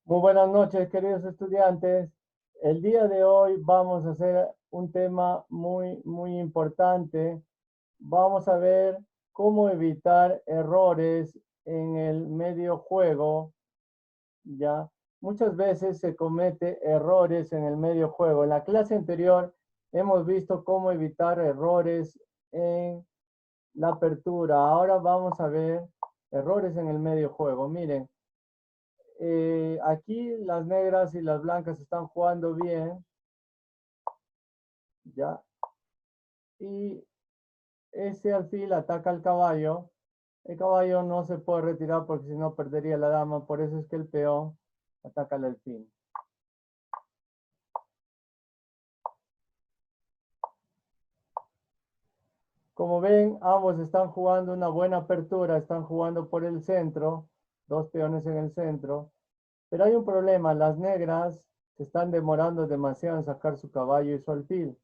Muy buenas noches, queridos estudiantes. El día de hoy vamos a hacer un tema muy importante. Vamos a ver cómo evitar errores en el medio juego. Ya, muchas veces se comete errores en el medio juego. En la clase anterior hemos visto cómo evitar errores en la apertura. Ahora vamos a ver errores en el medio juego. Miren. Aquí las negras y las blancas están jugando bien, ¿ya? Y ese alfil ataca al caballo. El caballo no se puede retirar porque si no perdería la dama. Por eso es que el peón ataca al alfil. Como ven, ambos están jugando una buena apertura. Están jugando por el centro. Dos peones en el centro. Pero hay un problema. Las negras se están demorando demasiado en sacar su caballo y su alfil.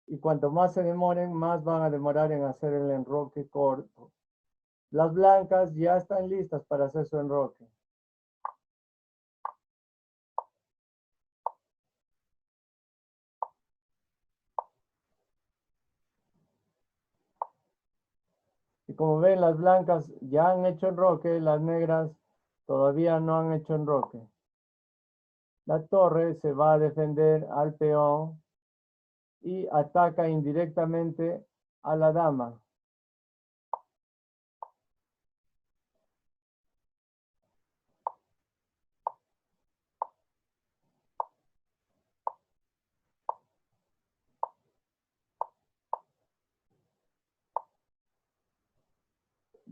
Y cuanto más se demoren, más van a demorar en hacer el enroque corto. Las blancas ya están listas para hacer su enroque. Y como ven, las blancas ya han hecho enroque, las negras todavía no han hecho enroque. La torre se va a defender al peón y ataca indirectamente a la dama.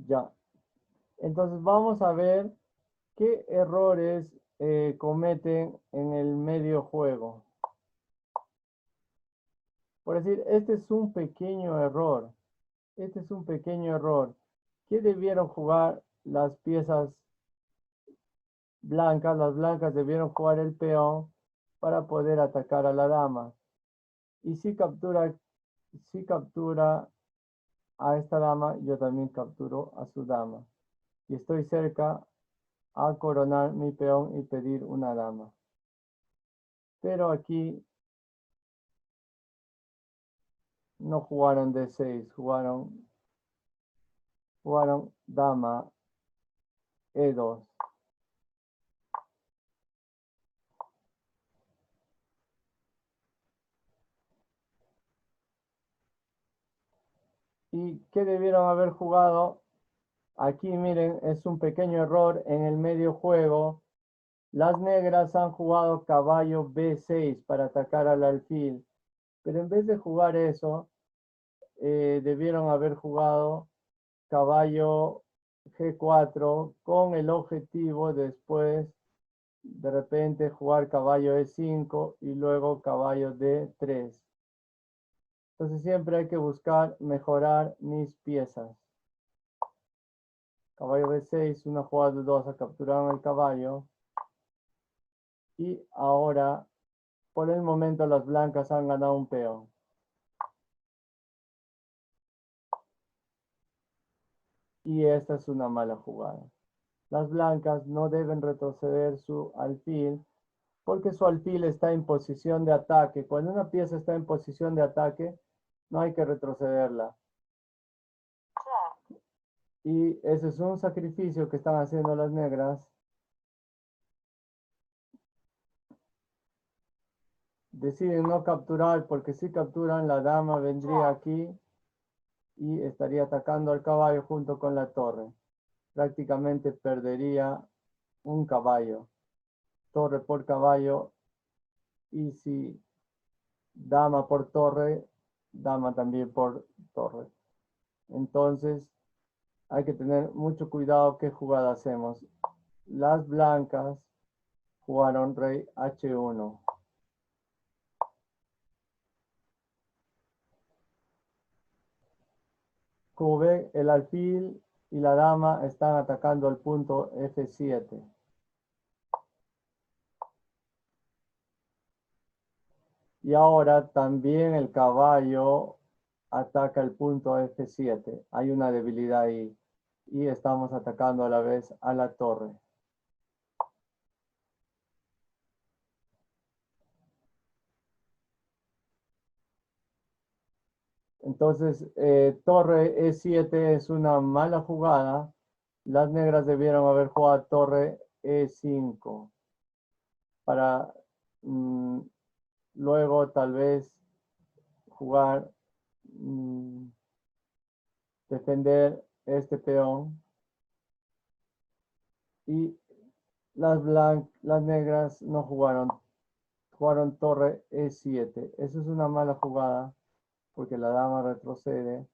Ya. Entonces vamos a ver qué errores cometen en el medio juego. Por decir, este es un pequeño error. Este es un pequeño error. ¿Qué debieron jugar las piezas blancas? Las blancas debieron jugar el peón para poder atacar a la dama. Y si captura a esta dama, yo también capturo a su dama. Y estoy cerca a coronar mi peón y pedir una dama. Pero aquí no jugaron D6, jugaron dama E2. ¿Y qué debieron haber jugado? Aquí miren, es un pequeño error en el medio juego. Las negras han jugado caballo B6 para atacar al alfil, pero en vez de jugar eso, debieron haber jugado caballo G4 con el objetivo después de repente jugar caballo E5 y luego caballo D3. Entonces siempre hay que buscar mejorar mis piezas. Caballo B6, una jugada de 2 a capturar el caballo. Y ahora, por el momento, las blancas han ganado un peón. Y esta es una mala jugada. Las blancas no deben retroceder su alfil porque su alfil está en posición de ataque. Cuando una pieza está en posición de ataque, no hay que retrocederla. Y ese es un sacrificio que están haciendo las negras. Deciden no capturar porque si capturan, la dama vendría aquí y estaría atacando al caballo junto con la torre. Prácticamente perdería un caballo. Torre por caballo. Y si dama por torre, dama también por torre. Entonces hay que tener mucho cuidado qué jugada hacemos. Las blancas jugaron rey H1. Como ven, el alfil y la dama están atacando al punto F7. Y ahora también el caballo ataca el punto F7. Hay una debilidad ahí. Y estamos atacando a la vez a la torre. Entonces, torre E7 es una mala jugada. Las negras debieron haber jugado torre E5 para luego tal vez jugar, defender este peón. Y las negras no jugaron, jugaron torre E7. Eso es una mala jugada porque la dama retrocede.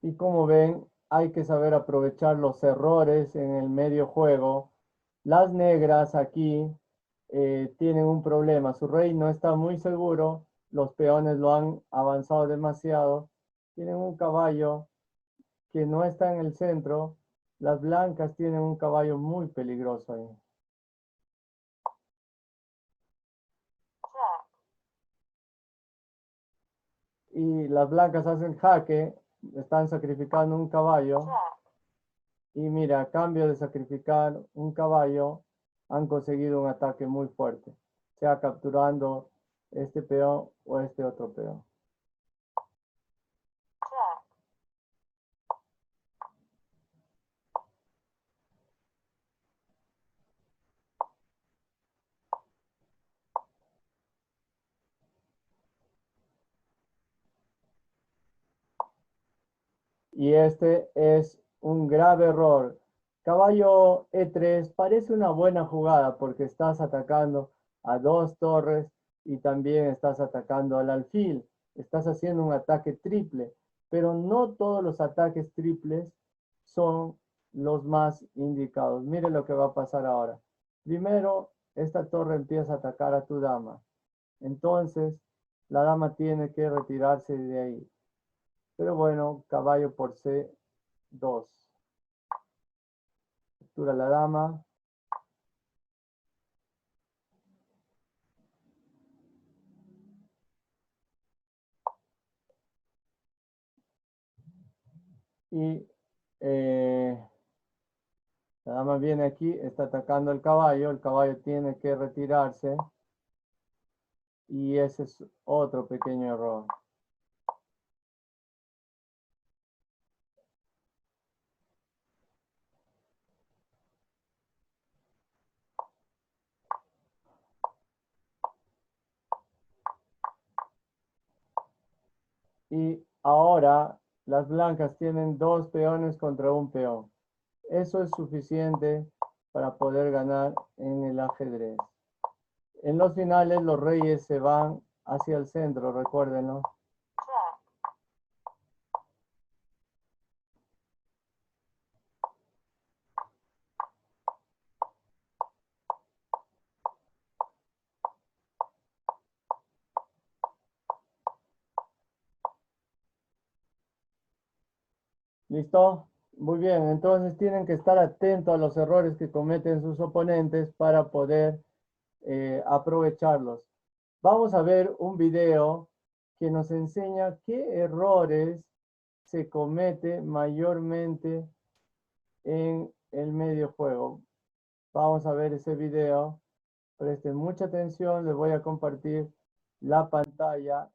Y como ven, hay que saber aprovechar los errores en el medio juego. Las negras aquí tienen un problema. Su rey no está muy seguro. Los peones lo han avanzado demasiado. Tienen un caballo que no está en el centro. Las blancas tienen un caballo muy peligroso ahí. Y las blancas hacen jaque, están sacrificando un caballo. Y mira, a cambio de sacrificar un caballo, han conseguido un ataque muy fuerte, sea capturando este peón o este otro peón. Y este es un grave error. Caballo E3 parece una buena jugada porque estás atacando a dos torres y también estás atacando al alfil. Estás haciendo un ataque triple, pero no todos los ataques triples son los más indicados. Mire lo que va a pasar ahora. Primero, esta torre empieza a atacar a tu dama. Entonces, la dama tiene que retirarse de ahí. Pero bueno, caballo por C2. Captura la dama. Y la dama viene aquí, está atacando al caballo. El caballo tiene que retirarse. Y ese es otro pequeño error. Y ahora las blancas tienen dos peones contra un peón. Eso es suficiente para poder ganar en el ajedrez. En los finales los reyes se van hacia el centro, recuérdenlo. ¿Listo? Muy bien, entonces tienen que estar atentos a los errores que cometen sus oponentes para poder aprovecharlos. Vamos a ver un video que nos enseña qué errores se comete mayormente en el medio juego. Vamos a ver ese video. Presten mucha atención, les voy a compartir la pantalla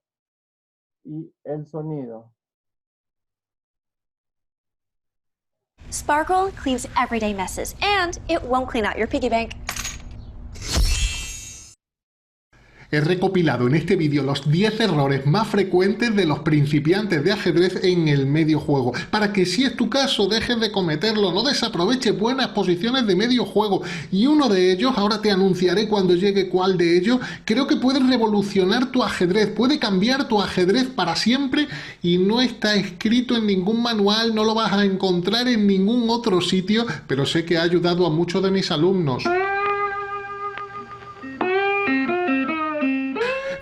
y el sonido. Sparkle cleans everyday messes, and it won't clean out your piggy bank. He recopilado en este vídeo los 10 errores más frecuentes de los principiantes de ajedrez en el medio juego, para que si es tu caso dejes de cometerlo, no desaproveches buenas posiciones de medio juego. Y uno de ellos, ahora te anunciaré cuando llegue cuál de ellos, creo que puede revolucionar tu ajedrez, puede cambiar tu ajedrez para siempre y no está escrito en ningún manual, no lo vas a encontrar en ningún otro sitio, pero sé que ha ayudado a muchos de mis alumnos.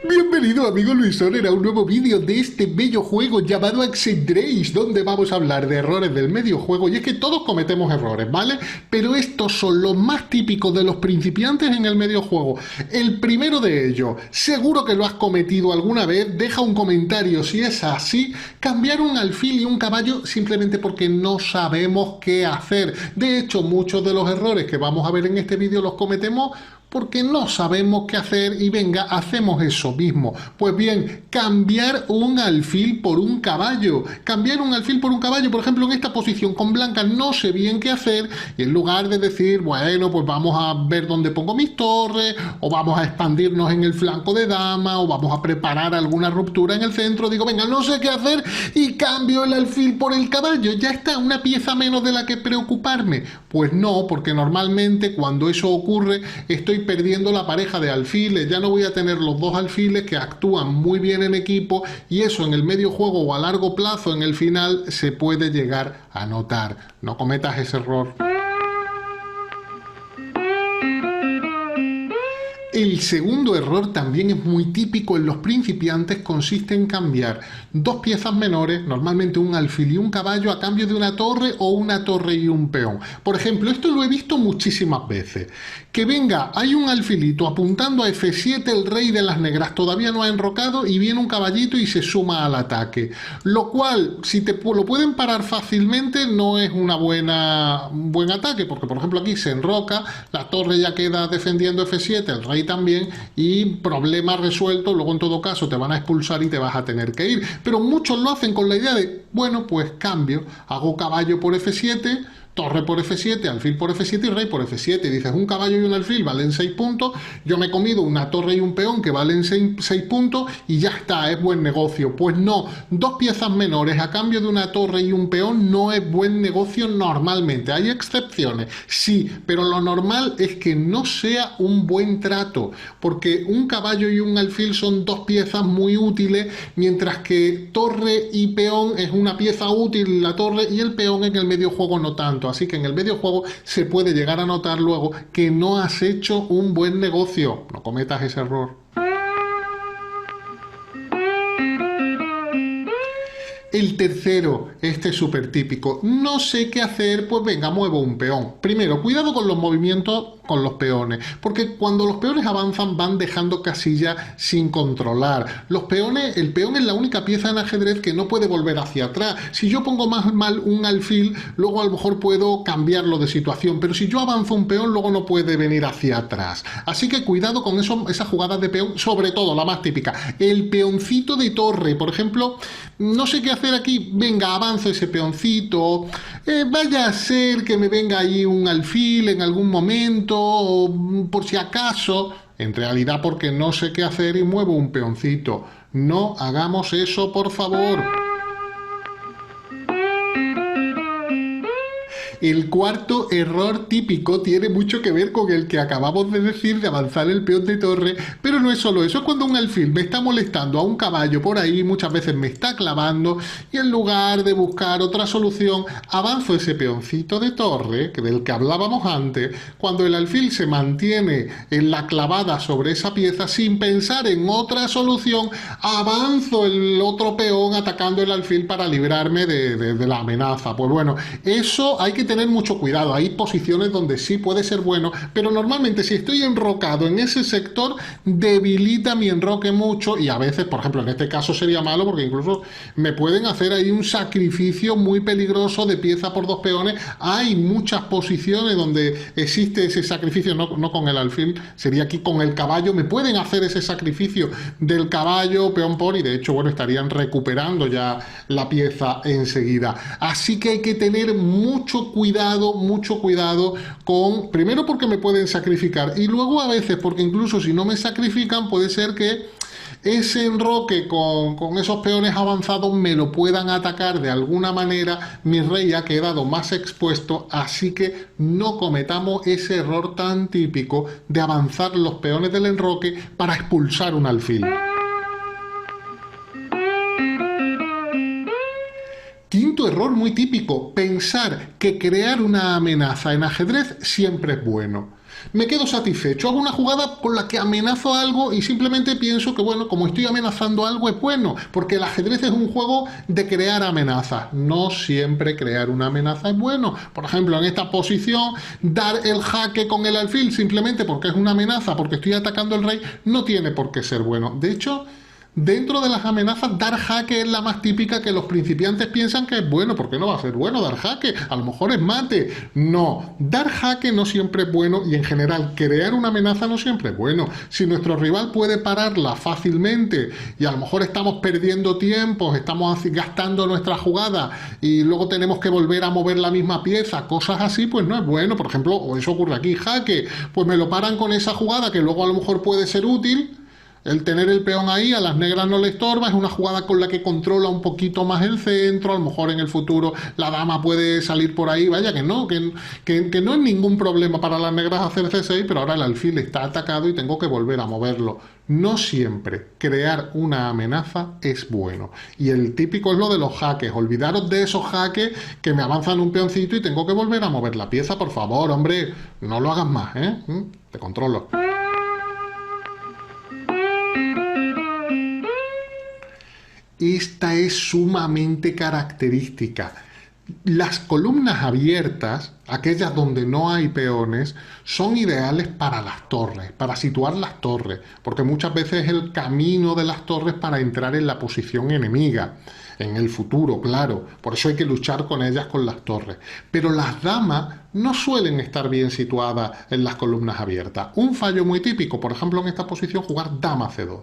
Bienvenido amigo Luis Soler a un nuevo vídeo de este bello juego llamado Ajedrez, donde vamos a hablar de errores del medio juego. Y es que todos cometemos errores, ¿vale? Pero estos son los más típicos de los principiantes en el medio juego. El primero de ellos, seguro que lo has cometido alguna vez, deja un comentario si es así, cambiar un alfil y un caballo simplemente porque no sabemos qué hacer. De hecho, muchos de los errores que vamos a ver en este vídeo los cometemos porque no sabemos qué hacer y venga, hacemos eso mismo. Pues bien, cambiar un alfil por un caballo. Cambiar un alfil por un caballo, por ejemplo, en esta posición con blanca no sé bien qué hacer y en lugar de decir, bueno, pues vamos a ver dónde pongo mis torres o vamos a expandirnos en el flanco de dama o vamos a preparar alguna ruptura en el centro, digo, venga, no sé qué hacer y cambio el alfil por el caballo. Ya está, una pieza menos de la que preocuparme. Pues no, porque normalmente cuando eso ocurre estoy perdiendo la pareja de alfiles, ya no voy a tener los dos alfiles que actúan muy bien en equipo y eso en el medio juego o a largo plazo en el final se puede llegar a notar. No cometas ese error. El segundo error también es muy típico en los principiantes, consiste en cambiar dos piezas menores, normalmente un alfil y un caballo, a cambio de una torre o una torre y un peón. Por ejemplo, esto lo he visto muchísimas veces. Que venga, hay un alfilito apuntando a F7, el rey de las negras todavía no ha enrocado y viene un caballito y se suma al ataque. Lo cual, si lo pueden parar fácilmente, no es un buen ataque, porque por ejemplo aquí se enroca, la torre ya queda defendiendo F7, el rey también, y problema resuelto, luego en todo caso te van a expulsar y te vas a tener que ir. Pero muchos lo hacen con la idea de, bueno, pues cambio, hago caballo por F7, torre por F7, alfil por F7 y rey por F7. Y dices, un caballo y un alfil valen 6 puntos, yo me he comido una torre y un peón que valen 6 puntos y ya está, es buen negocio. Pues no, dos piezas menores a cambio de una torre y un peón no es buen negocio normalmente. Hay excepciones, sí, pero lo normal es que no sea un buen trato, porque un caballo y un alfil son dos piezas muy útiles, mientras que torre y peón es una pieza útil la torre y el peón en el medio juego no tanto. Así que en el medio juego se puede llegar a notar luego que no has hecho un buen negocio. No cometas ese error. El tercero, este es súper típico. No sé qué hacer, pues venga, muevo un peón. Primero, cuidado con los movimientos con los peones, porque cuando los peones avanzan van dejando casillas sin controlar. El peón es la única pieza en ajedrez que no puede volver hacia atrás. Si yo pongo más mal un alfil, luego a lo mejor puedo cambiarlo de situación, pero si yo avanzo un peón, luego no puede venir hacia atrás. Así que cuidado con esas jugadas de peón, sobre todo la más típica, el peoncito de torre, por ejemplo. No sé qué hacer aquí, venga, avanzo ese peoncito, vaya a ser que me venga ahí un alfil en algún momento, o por si acaso, en realidad porque no sé qué hacer y muevo un peoncito. No hagamos eso, por favor. El cuarto error típico tiene mucho que ver con el que acabamos de decir de avanzar el peón de torre, pero no es solo eso, es cuando un alfil me está molestando a un caballo por ahí, muchas veces me está clavando y en lugar de buscar otra solución, avanzo ese peoncito de torre, del que hablábamos antes, cuando el alfil se mantiene en la clavada sobre esa pieza sin pensar en otra solución, avanzo el otro peón atacando el alfil para librarme de la amenaza. Pues bueno, eso hay que tener mucho cuidado. Hay posiciones donde sí puede ser bueno, pero normalmente si estoy enrocado en ese sector debilita mi enroque mucho y a veces, por ejemplo, en este caso sería malo porque incluso me pueden hacer ahí un sacrificio muy peligroso de pieza por dos peones. Hay muchas posiciones donde existe ese sacrificio, no con el alfil, sería aquí con el caballo, me pueden hacer ese sacrificio del caballo, peón por, y de hecho, bueno, estarían recuperando ya la pieza enseguida. Así que hay que tener mucho cuidado con, primero porque me pueden sacrificar y luego a veces porque incluso si no me sacrifican puede ser que ese enroque con esos peones avanzados me lo puedan atacar de alguna manera, mi rey ha quedado más expuesto, así que no cometamos ese error tan típico de avanzar los peones del enroque para expulsar un alfil. Quinto error muy típico, pensar que crear una amenaza en ajedrez siempre es bueno. Me quedo satisfecho, hago una jugada con la que amenazo algo y simplemente pienso que, bueno, como estoy amenazando algo es bueno, porque el ajedrez es un juego de crear amenazas. No siempre crear una amenaza es bueno. Por ejemplo, en esta posición, dar el jaque con el alfil simplemente porque es una amenaza, porque estoy atacando el rey, no tiene por qué ser bueno. De hecho, Dentro de las amenazas, dar jaque es la más típica, que los principiantes piensan que es bueno. ¿Por qué no va a ser bueno dar jaque? A lo mejor es mate. No, dar jaque no siempre es bueno, y en general crear una amenaza no siempre es bueno. Si nuestro rival puede pararla fácilmente y a lo mejor estamos perdiendo tiempo, estamos gastando nuestra jugada y luego tenemos que volver a mover la misma pieza, cosas así, pues no es bueno. Por ejemplo, o eso ocurre aquí, jaque, pues me lo paran con esa jugada que luego a lo mejor puede ser útil. El tener el peón ahí a las negras no le estorba, es una jugada con la que controla un poquito más el centro, a lo mejor en el futuro la dama puede salir por ahí, vaya que no, que no es ningún problema para las negras hacer C6, pero ahora el alfil está atacado y tengo que volver a moverlo. No siempre crear una amenaza es bueno. Y el típico es lo de los jaques, olvidaros de esos jaques que me avanzan un peoncito y tengo que volver a mover la pieza, por favor, hombre, no lo hagas más, ¿eh? Te controlo. Esta es sumamente característica. Las columnas abiertas, aquellas donde no hay peones, son ideales para las torres, para situar las torres, porque muchas veces es el camino de las torres para entrar en la posición enemiga, en el futuro, claro. Por eso hay que luchar con ellas con las torres. Pero las damas no suelen estar bien situadas en las columnas abiertas. Un fallo muy típico, por ejemplo, en esta posición, jugar dama C2.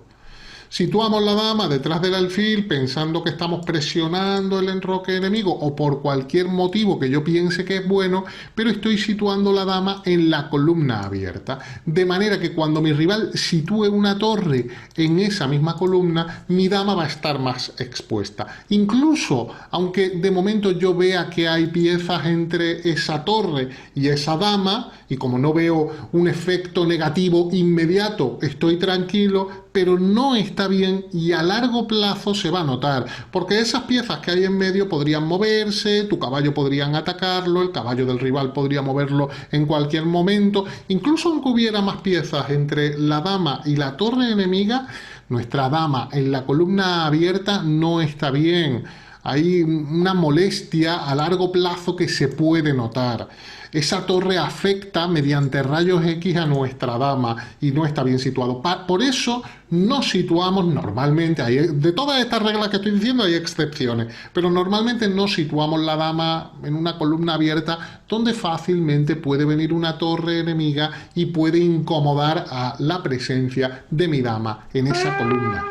Situamos la dama detrás del alfil pensando que estamos presionando el enroque enemigo o por cualquier motivo que yo piense que es bueno, pero estoy situando la dama en la columna abierta. De manera que cuando mi rival sitúe una torre en esa misma columna, mi dama va a estar más expuesta. Incluso, aunque de momento yo vea que hay piezas entre esa torre y esa dama, y como no veo un efecto negativo inmediato, estoy tranquilo, pero no está bien y a largo plazo se va a notar, porque esas piezas que hay en medio podrían moverse, tu caballo podrían atacarlo, el caballo del rival podría moverlo en cualquier momento, incluso aunque hubiera más piezas entre la dama y la torre enemiga, nuestra dama en la columna abierta no está bien. Hay una molestia a largo plazo que se puede notar. Esa torre afecta mediante rayos X a nuestra dama y no está bien situado. Por eso no situamos normalmente, de todas estas reglas que estoy diciendo hay excepciones, pero normalmente no situamos la dama en una columna abierta donde fácilmente puede venir una torre enemiga y puede incomodar a la presencia de mi dama en esa columna.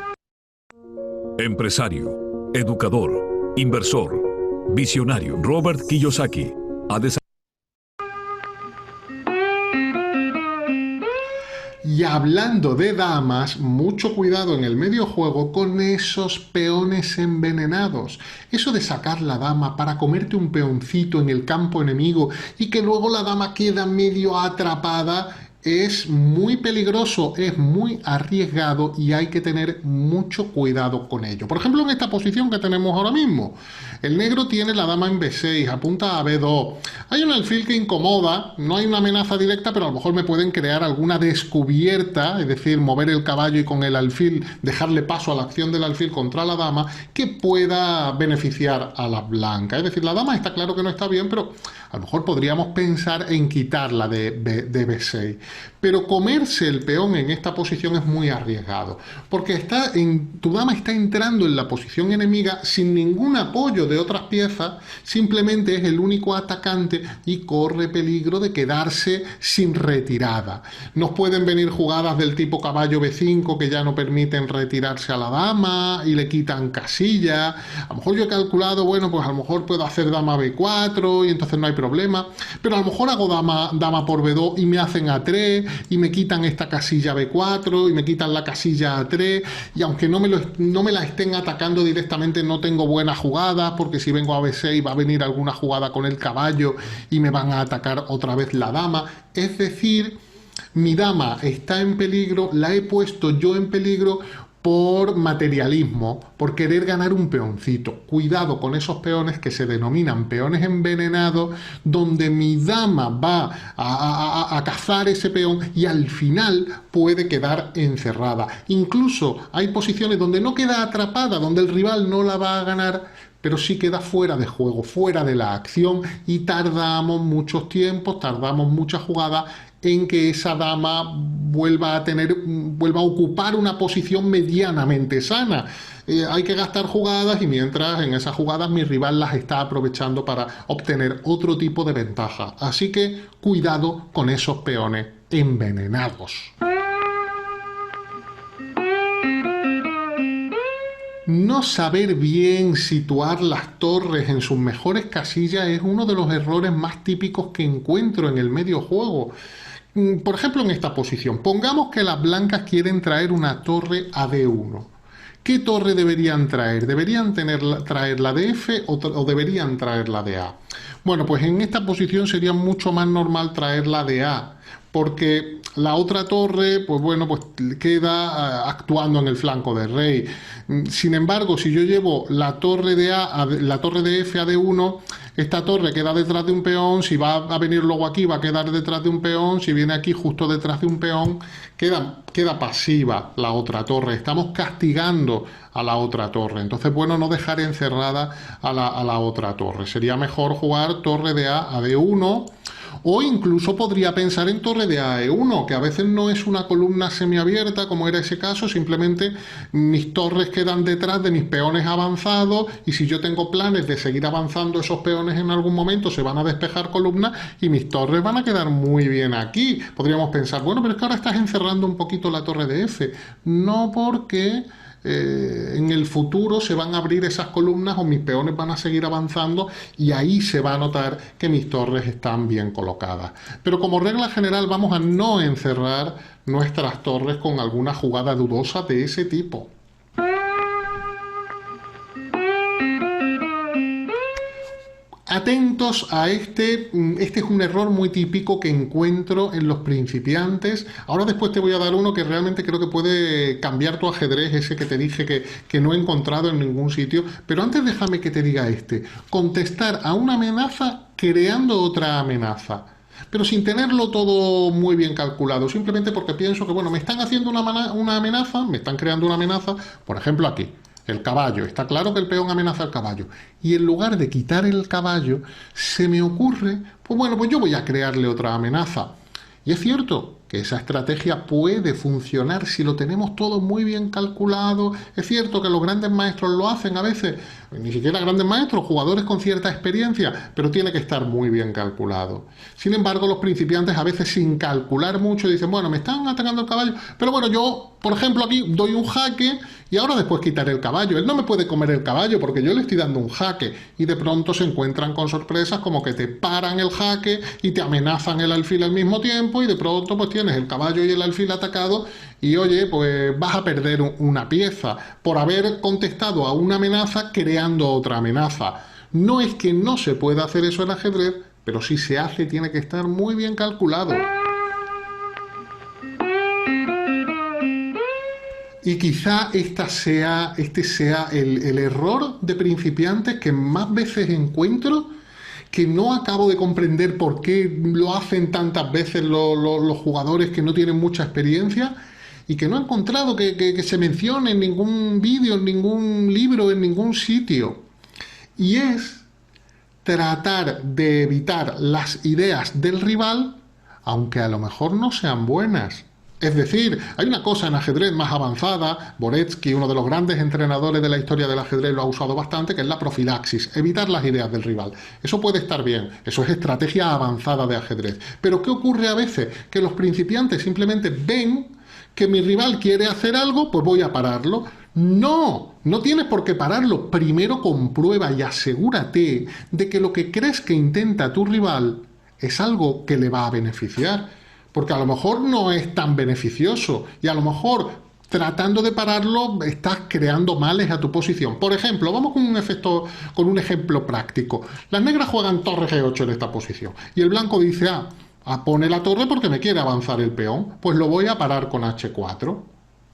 Empresario, educador, inversor, visionario, Robert Kiyosaki ha Y hablando de damas, mucho cuidado en el medio juego con esos peones envenenados. Eso de sacar la dama para comerte un peoncito en el campo enemigo y que luego la dama queda medio atrapada es muy peligroso, es muy arriesgado y hay que tener mucho cuidado con ello. Por ejemplo, en esta posición que tenemos ahora mismo, el negro tiene la dama en B6, apunta a B2. Hay un alfil que incomoda, no hay una amenaza directa, pero a lo mejor me pueden crear alguna descubierta, es decir, mover el caballo y con el alfil dejarle paso a la acción del alfil contra la dama, que pueda beneficiar a la blanca. Es decir, la dama está claro que no está bien, pero a lo mejor podríamos pensar en quitarla de B6. Pero comerse el peón en esta posición es muy arriesgado, porque tu dama está entrando en la posición enemiga sin ningún apoyo de otras piezas, simplemente es el único atacante y corre peligro de quedarse sin retirada. Nos pueden venir jugadas del tipo caballo B5 que ya no permiten retirarse a la dama y le quitan casilla. A lo mejor yo he calculado, bueno, pues a lo mejor puedo hacer dama B4 y entonces no hay problema, pero a lo mejor hago dama por B2 y me hacen A3 y me quitan esta casilla B4 y me quitan la casilla A3 y aunque no me la estén atacando directamente no tengo buena jugada, porque si vengo a B6 va a venir alguna jugada con el caballo y me van a atacar otra vez la dama. Es decir, mi dama está en peligro, la he puesto yo en peligro por materialismo, por querer ganar un peoncito. Cuidado con esos peones que se denominan peones envenenados, donde mi dama va a cazar ese peón y al final puede quedar encerrada. Incluso hay posiciones donde no queda atrapada, donde el rival no la va a ganar, pero sí queda fuera de juego, fuera de la acción, y tardamos muchos tiempos, tardamos muchas jugadas en que esa dama vuelva a ocupar una posición medianamente sana. Hay que gastar jugadas, y mientras en esas jugadas mi rival las está aprovechando para obtener otro tipo de ventaja. Así que cuidado con esos peones envenenados. No saber bien situar las torres en sus mejores casillas es uno de los errores más típicos que encuentro en el medio juego. Por ejemplo, en esta posición, pongamos que las blancas quieren traer una torre a D1. ¿Qué torre deberían traer? ¿Deberían traer la de F o deberían traer la de A? Bueno, pues en esta posición sería mucho más normal traer la de A, porque la otra torre, pues bueno, pues queda actuando en el flanco del rey. Sin embargo, si yo llevo la torre de la torre de F a D1, esta torre queda detrás de un peón. Si va a venir luego aquí, va a quedar detrás de un peón. Si viene aquí justo detrás de un peón, queda pasiva la otra torre. Estamos castigando a la otra torre. Entonces, bueno, no dejar encerrada a la otra torre. Sería mejor jugar torre de A D1, o incluso podría pensar en torre de A E1, que a veces no es una columna semiabierta, como era ese caso. Simplemente mis torres quedan detrás de mis peones avanzados, y si yo tengo planes de seguir avanzando esos peones en algún momento, se van a despejar columnas y mis torres van a quedar muy bien aquí. Podríamos pensar, bueno, pero es que ahora estás encerrando un poquito la torre de F. No, porque en el futuro se van a abrir esas columnas, o mis peones van a seguir avanzando, y ahí se va a notar que mis torres están bien colocadas. Pero como regla general vamos a no encerrar nuestras torres con alguna jugada dudosa de ese tipo. Atentos a este es un error muy típico que encuentro en los principiantes. Ahora después te voy a dar uno que realmente creo que puede cambiar tu ajedrez, ese que te dije que no he encontrado en ningún sitio. Pero antes déjame que te diga contestar a una amenaza creando otra amenaza, pero sin tenerlo todo muy bien calculado, simplemente porque pienso que, bueno, me están haciendo una amenaza, me están creando una amenaza, por ejemplo aquí. El caballo, está claro que el peón amenaza al caballo, y en lugar de quitar el caballo, se me ocurre, pues bueno, pues yo voy a crearle otra amenaza. Y es cierto que esa estrategia puede funcionar si lo tenemos todo muy bien calculado. Es cierto que los grandes maestros lo hacen a veces, ni siquiera grandes maestros, jugadores con cierta experiencia, pero tiene que estar muy bien calculado. Sin embargo, los principiantes a veces, sin calcular mucho, dicen, bueno, me están atacando el caballo, pero bueno, yo, por ejemplo, aquí doy un jaque y ahora después quitaré el caballo. Él no me puede comer el caballo porque yo le estoy dando un jaque, y de pronto se encuentran con sorpresas como que te paran el jaque y te amenazan el alfil al mismo tiempo, y de pronto pues tienes el caballo y el alfil atacado, y oye, pues vas a perder una pieza por haber contestado a una amenaza creando otra amenaza. No es que no se pueda hacer eso en ajedrez, pero si se hace tiene que estar muy bien calculado. Y quizá este sea el error de principiantes que más veces encuentro, que no acabo de comprender por qué lo hacen tantas veces los jugadores que no tienen mucha experiencia, y que no he encontrado que se mencione en ningún vídeo, en ningún libro, en ningún sitio. Y es tratar de evitar las ideas del rival, aunque a lo mejor no sean buenas. Es decir, hay una cosa en ajedrez más avanzada, Boretsky, uno de los grandes entrenadores de la historia del ajedrez, lo ha usado bastante, que es la profilaxis, evitar las ideas del rival. Eso puede estar bien, eso es estrategia avanzada de ajedrez. Pero ¿qué ocurre a veces? Que los principiantes simplemente ven que mi rival quiere hacer algo, pues voy a pararlo. No tienes por qué pararlo. Primero comprueba y asegúrate de que lo que crees que intenta tu rival es algo que le va a beneficiar. Porque a lo mejor no es tan beneficioso, y a lo mejor tratando de pararlo estás creando males a tu posición. Por ejemplo, vamos con un ejemplo práctico. Las negras juegan torre G8 en esta posición, y el blanco dice, pone la torre porque me quiere avanzar el peón, pues lo voy a parar con H4.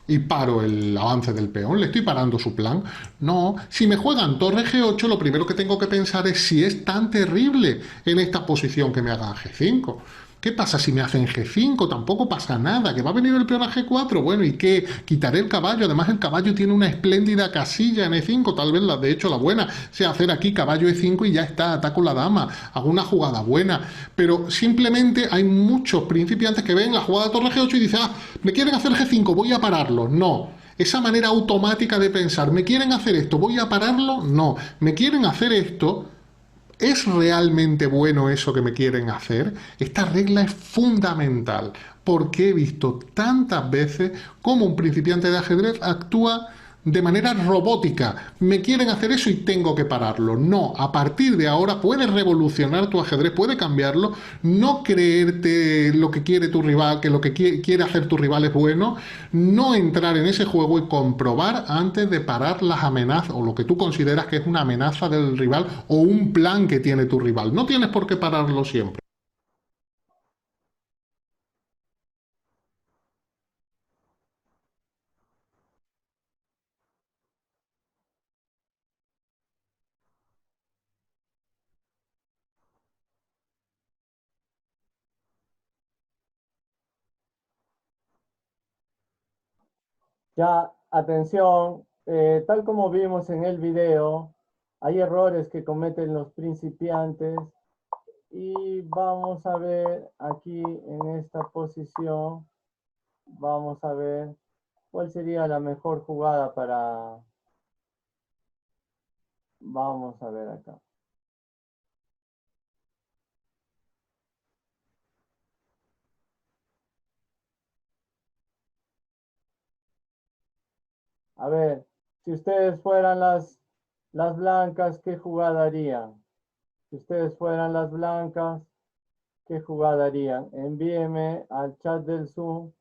Y paro el avance del peón, le estoy parando su plan. No, si me juegan torre G8, lo primero que tengo que pensar es si es tan terrible en esta posición que me hagan G5. ¿Qué pasa si me hacen G5? Tampoco pasa nada, que va a venir el peón a G4. Bueno, ¿y qué? Quitaré el caballo. Además, el caballo tiene una espléndida casilla en E5. Tal vez, de hecho, la buena sea hacer aquí caballo E5 y ya está, ataco la dama. Hago una jugada buena. Pero simplemente hay muchos principiantes que ven la jugada de torre G8 y dicen, ah, me quieren hacer G5, voy a pararlo. No. Esa manera automática de pensar, ¿me quieren hacer esto? ¿Voy a pararlo? No. ¿Me quieren hacer esto? ¿Es realmente bueno eso que me quieren hacer? Esta regla es fundamental porque he visto tantas veces cómo un principiante de ajedrez actúa de manera robótica. Me quieren hacer eso y tengo que pararlo. No, a partir de ahora puedes revolucionar tu ajedrez, puedes cambiarlo, no creerte lo que quiere tu rival, que lo que quiere hacer tu rival es bueno, no entrar en ese juego y comprobar antes de parar las amenazas o lo que tú consideras que es una amenaza del rival o un plan que tiene tu rival. No tienes por qué pararlo siempre. Ya, atención, tal como vimos en el video, hay errores que cometen los principiantes y vamos a ver aquí en esta posición, vamos a ver cuál sería la mejor jugada para, vamos a ver acá. A ver, si ustedes fueran las blancas, ¿qué jugada harían? Si ustedes fueran las blancas, ¿qué jugada harían? Envíenme al chat del Zoom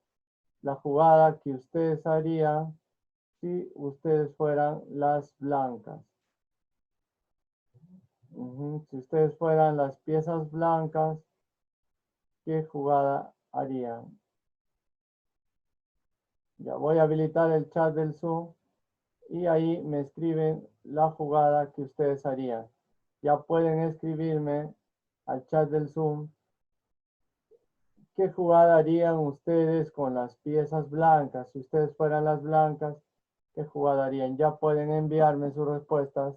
la jugada que ustedes harían si ustedes fueran las blancas. Si ustedes fueran las piezas blancas, ¿qué jugada harían? Ya voy a habilitar el chat del Zoom y ahí me escriben la jugada que ustedes harían. Ya pueden escribirme al chat del Zoom qué jugada harían ustedes con las piezas blancas. Si ustedes fueran las blancas, ¿qué jugada harían? Ya pueden enviarme sus respuestas.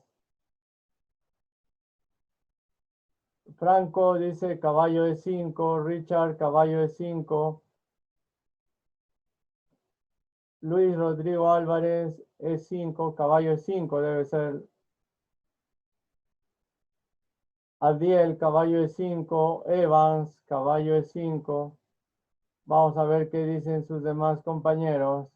Franco dice caballo E5, Richard caballo E5, Luis Rodrigo Álvarez E5, caballo E5 debe ser. Adiel caballo E5, Evans caballo E5. Vamos a ver qué dicen sus demás compañeros.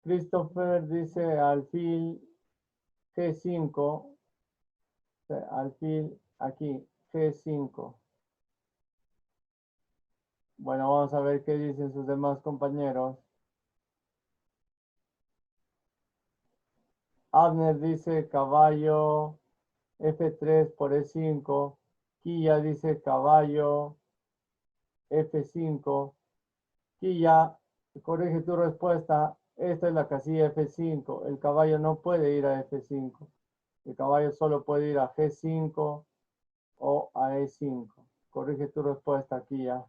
Christopher dice alfil G5, alfil aquí G5. Bueno, vamos a ver qué dicen sus demás compañeros. Abner dice caballo F3 por E5. Quilla dice caballo F5. Quilla, corrige tu respuesta. Esta es la casilla F5. El caballo no puede ir a F5. El caballo solo puede ir a G5 o a E5. Corrige tu respuesta, Quilla.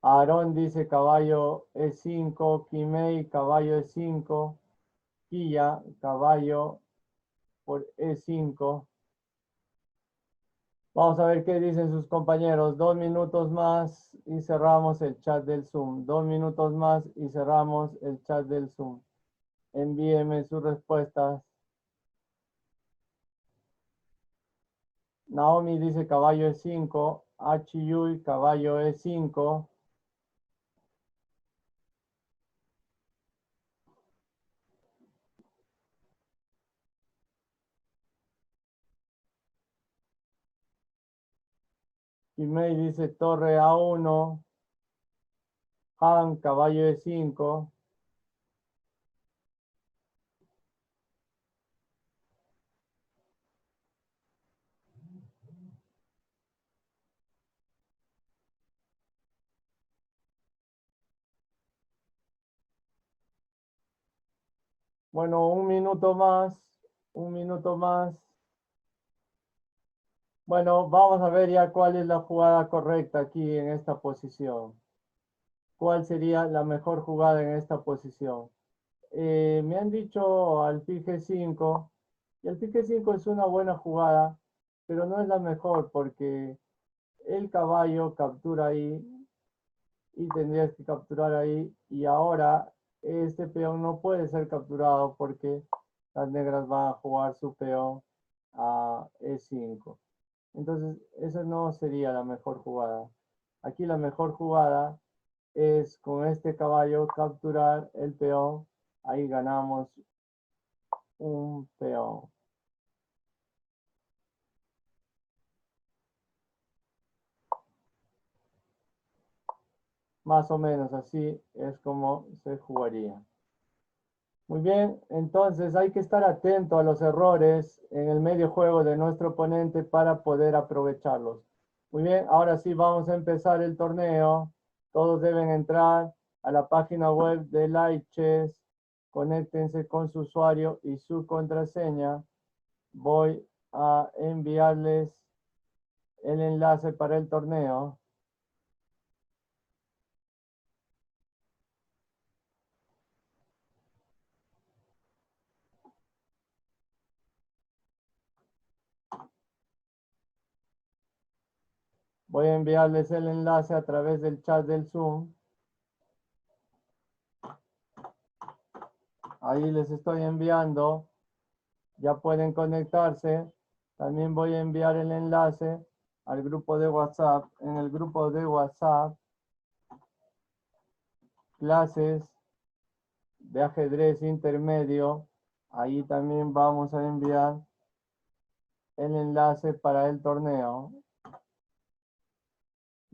Aarón dice caballo E5. Kimei, caballo E5. Quilla, caballo por E5. Vamos a ver qué dicen sus compañeros. 2 minutos más y cerramos el chat del Zoom. 2 minutos más y cerramos el chat del Zoom. Envíenme sus respuestas. Naomi dice caballo E5. Yui, caballo E5. Kimei dice torre A1. Han, caballo E5. Bueno, un minuto más. Un minuto más. Bueno, vamos a ver ya cuál es la jugada correcta aquí en esta posición. ¿Cuál sería la mejor jugada en esta posición? Me han dicho alfil G5. Y alfil G5 es una buena jugada, pero no es la mejor porque el caballo captura ahí y tendrías que capturar ahí. Y ahora este peón no puede ser capturado porque las negras van a jugar su peón a E5. Entonces, esa no sería la mejor jugada. Aquí la mejor jugada es con este caballo capturar el peón. Ahí ganamos un peón. Más o menos así es como se jugaría. Muy bien, entonces hay que estar atento a los errores en el medio juego de nuestro oponente para poder aprovecharlos. Muy bien, ahora sí vamos a empezar el torneo. Todos deben entrar a la página web de Live Conéctense con su usuario y su contraseña. Voy a enviarles el enlace para el torneo. Voy a enviarles el enlace a través del chat del Zoom. Ahí les estoy enviando. Ya pueden conectarse. También voy a enviar el enlace al grupo de WhatsApp. En el grupo de WhatsApp, clases de ajedrez intermedio. Ahí también vamos a enviar el enlace para el torneo.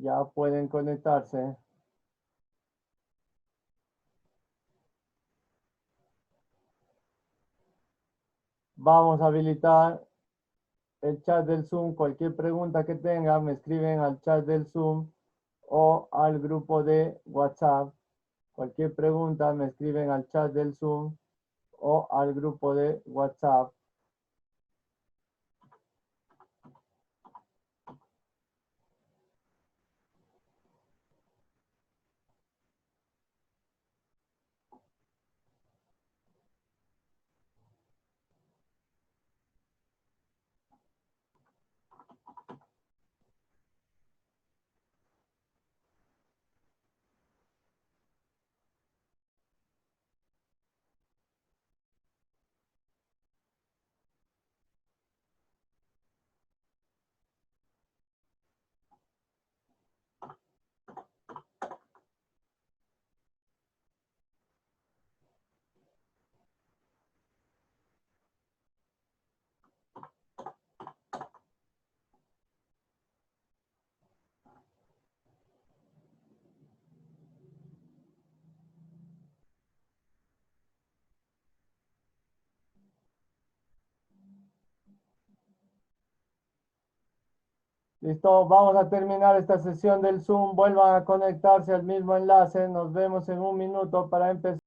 Ya pueden conectarse. Vamos a habilitar el chat del Zoom. Cualquier pregunta que tengan, me escriben al chat del Zoom o al grupo de WhatsApp. Cualquier pregunta, me escriben al chat del Zoom o al grupo de WhatsApp. Listo, vamos a terminar esta sesión del Zoom. Vuelvan a conectarse al mismo enlace. Nos vemos en un minuto para empezar.